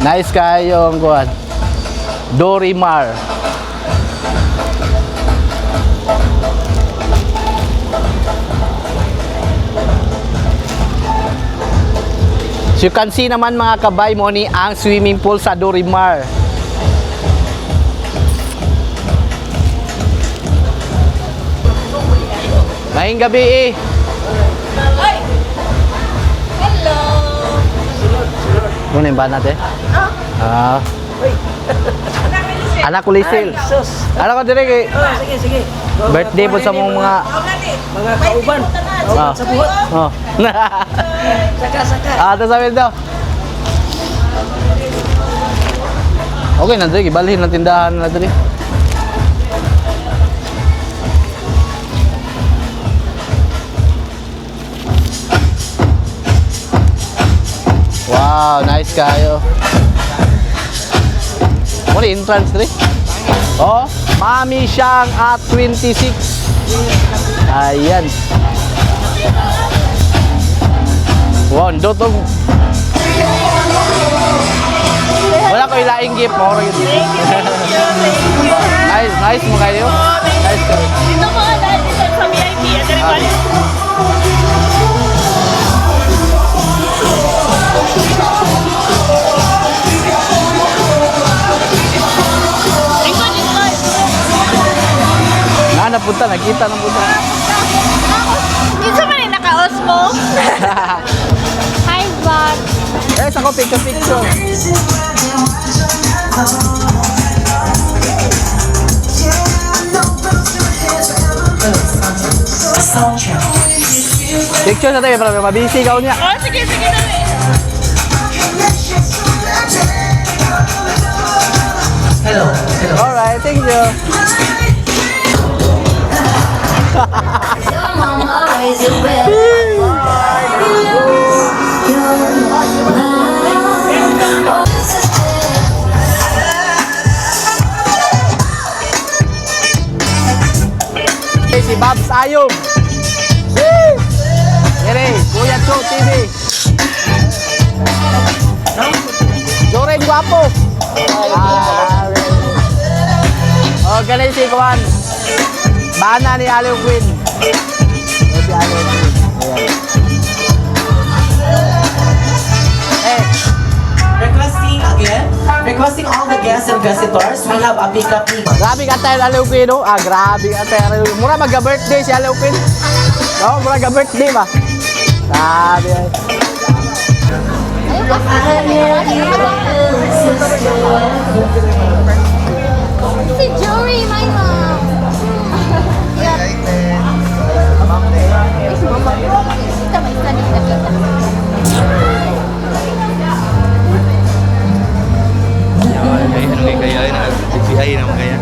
Nice kayo ang kuhan. Dorimar. So you can see naman mga kabay mo ni ang swimming pool sa Dorimar. Maing gabi eh. Ay! Hello! Ano yung ba natin? Ah. Anak ko Lisil. Anak ko dire kay Sige. birthday po sa mga kauban. Ah. Sa buhat. Oh. Saka. Ito sabi daw. Okay na dire, ibalhin ng tindahan na dire. Wow, nice kayo. Ano yung entrance dire? Oh, Mami Siyang at 26. Ayan. Wow, dotong. Wala ko ilaing gift mo. Nice mo kayo. Nice kayo. Dito mga dahil dito sa VIP. At everybody. Napunta, nakita ng punta. Dito man yung naka-osmo. Hi, vlog. Eh, sa ko picture. Picture sa tayo, para mabisi ka niya. Oh, sige, dali. Hello. Alright, thank you. Si Babs Ayong. Here, Kuya Cho TV. Joreng Guapo. Oh, galing si Kuan. Bana ni Aliw Queen. Si Aliw Queen. Ayan. Requesting all the guests and visitors, we have a pick-up team. Grabe ka tayo Aliw Queen, no? Ah, grabe ka tayo Aliw Queen. Mura magka-birthday si Aliw Queen. No, mura magka-birthday ba? Grabe. Si Jory, my mom. DJI naman kaya.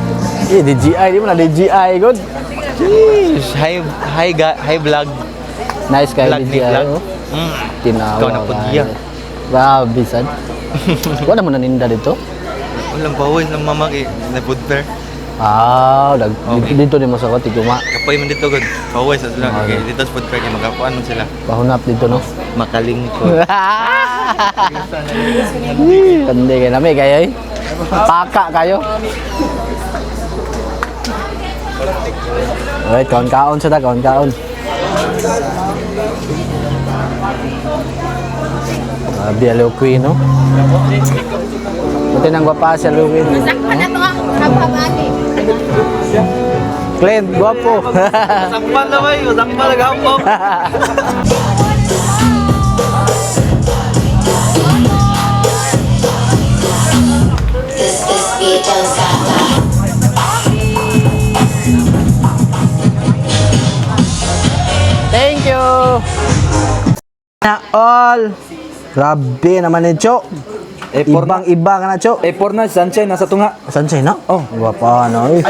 Eh, DJI, di mo na DJI, good. Jeez, high vlog. Nice kayo Vlog ni DJI, vlog. oh. Tinawa Ikaw na po kayo. diya. Grabe, sad. Wala mo naninda dito? Walang pawis ng mama kay na food fair. Ah, Okay. dito din mo sa koti kuma. Kapoy man dito gud. Pawis at lang kay dito sa food fair kay magakuan man sila. Pahunap dito, no? Makalingkod. Hindi kayo namin kayo, eh. Paka kayo. Alright, kaon-kaon siya ta, kaon-kaon. Grabe, Aliw Queen, no? Buti nang gwapa si Aliw Queen. Sakpan na to ah. Kababati. Clint, gwapo. Sakpan na bay, sakpan na gahapon. Thank you. Na all. Grabe naman ni Cho. Ibang-iba ka na, Cho. A4 na, sunshine, nasa tunga. Sunshine na? Oh, gwapa na, eh.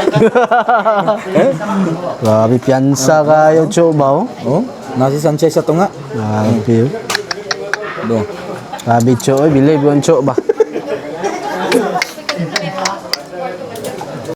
Grabe, piyansa kayo, Cho ba, oh? Oh, nasa sunshine sa tunga. Grabe, oh. Do. Grabe, Cho, eh. Believe yun, Cho ba?